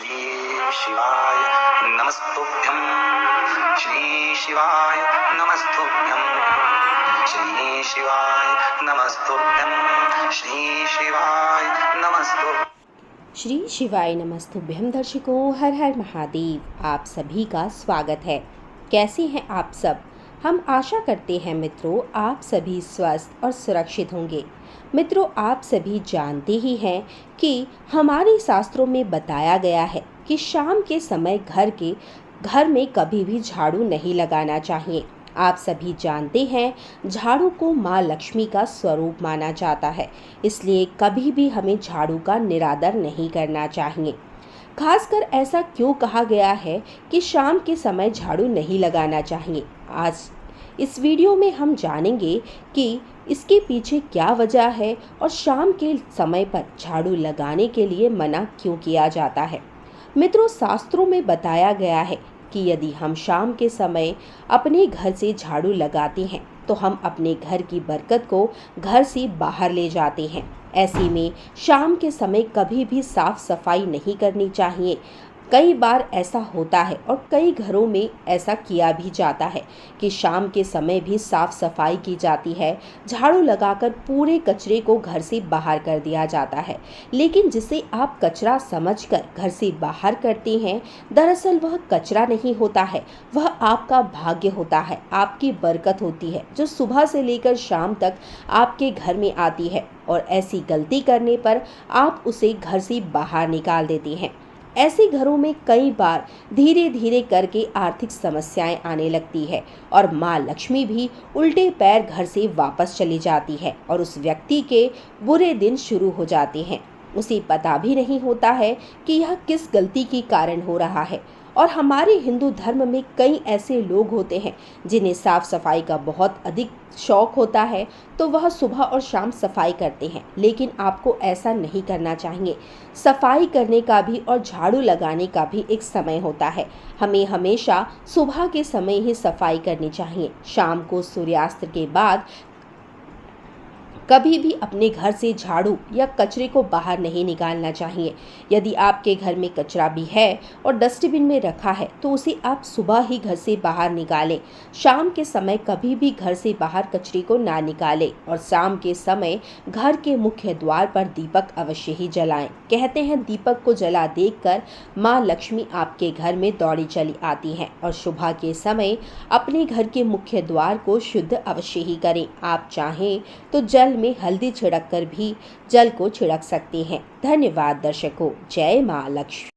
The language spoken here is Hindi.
श्री शिवाय नमस्तुभ्यं। श्री शिवाय नमस्तुभ्यं। श्री शिवाय नमस्तुभ्यं। श्री शिवाय नमस्तुभ्यं। श्री शिवाय नमस्तुभ्यं। दर्शकों, हर हर महादेव। आप सभी का स्वागत है। कैसे हैं आप सब? हम आशा करते हैं मित्रों आप सभी स्वस्थ और सुरक्षित होंगे। मित्रों, आप सभी जानते ही हैं कि हमारे शास्त्रों में बताया गया है कि शाम के समय घर में कभी भी झाड़ू नहीं लगाना चाहिए। आप सभी जानते हैं झाड़ू को माँ लक्ष्मी का स्वरूप माना जाता है, इसलिए कभी भी हमें झाड़ू का निरादर नहीं करना चाहिए। खासकर ऐसा क्यों कहा गया है कि शाम के समय झाड़ू नहीं लगाना चाहिए? आज इस वीडियो में हम जानेंगे कि इसके पीछे क्या वजह है और शाम के समय पर झाड़ू लगाने के लिए मना क्यों किया जाता है। मित्रों, शास्त्रों में बताया गया है कि यदि हम शाम के समय अपने घर से झाड़ू लगाते हैं तो हम अपने घर की बरकत को घर से बाहर ले जाते हैं। ऐसे में शाम के समय कभी भी साफ सफाई नहीं करनी चाहिए। कई बार ऐसा होता है और कई घरों में ऐसा किया भी जाता है कि शाम के समय भी साफ सफाई की जाती है, झाड़ू लगाकर पूरे कचरे को घर से बाहर कर दिया जाता है। लेकिन जिसे आप कचरा समझकर घर से बाहर करते हैं, दरअसल वह कचरा नहीं होता है, वह आपका भाग्य होता है, आपकी बरकत होती है जो सुबह से लेकर शाम तक आपके घर में आती है। और ऐसी गलती करने पर आप उसे घर से बाहर निकाल देते हैं। ऐसे घरों में कई बार धीरे धीरे करके आर्थिक समस्याएं आने लगती है और माँ लक्ष्मी भी उल्टे पैर घर से वापस चली जाती है और उस व्यक्ति के बुरे दिन शुरू हो जाते हैं। उसे पता भी नहीं होता है कि यह किस गलती के कारण हो रहा है। और हमारे हिंदू धर्म में कई ऐसे लोग होते हैं जिन्हें साफ सफाई का बहुत अधिक शौक होता है, तो वह सुबह और शाम सफाई करते हैं। लेकिन आपको ऐसा नहीं करना चाहिए। सफाई करने का भी और झाड़ू लगाने का भी एक समय होता है। हमें हमेशा सुबह के समय ही सफाई करनी चाहिए। शाम को सूर्यास्त के बाद कभी भी अपने घर से झाड़ू या कचरे को बाहर नहीं निकालना चाहिए। यदि आपके घर में कचरा भी है और डस्टबिन में रखा है तो उसे आप सुबह ही घर से बाहर निकालें। शाम के समय कभी भी घर से बाहर कचरे को ना निकालें और शाम के समय घर के मुख्य द्वार पर दीपक अवश्य ही जलाएं। कहते हैं दीपक को जला देखकर माँ लक्ष्मी आपके घर में दौड़ी चली आती हैं। और सुबह के समय अपने घर के मुख्य द्वार को शुद्ध अवश्य ही करें। आप चाहें तो जल में हल्दी छिड़क कर भी जल को छिड़क सकते हैं। धन्यवाद दर्शकों। जय मां लक्ष्मी।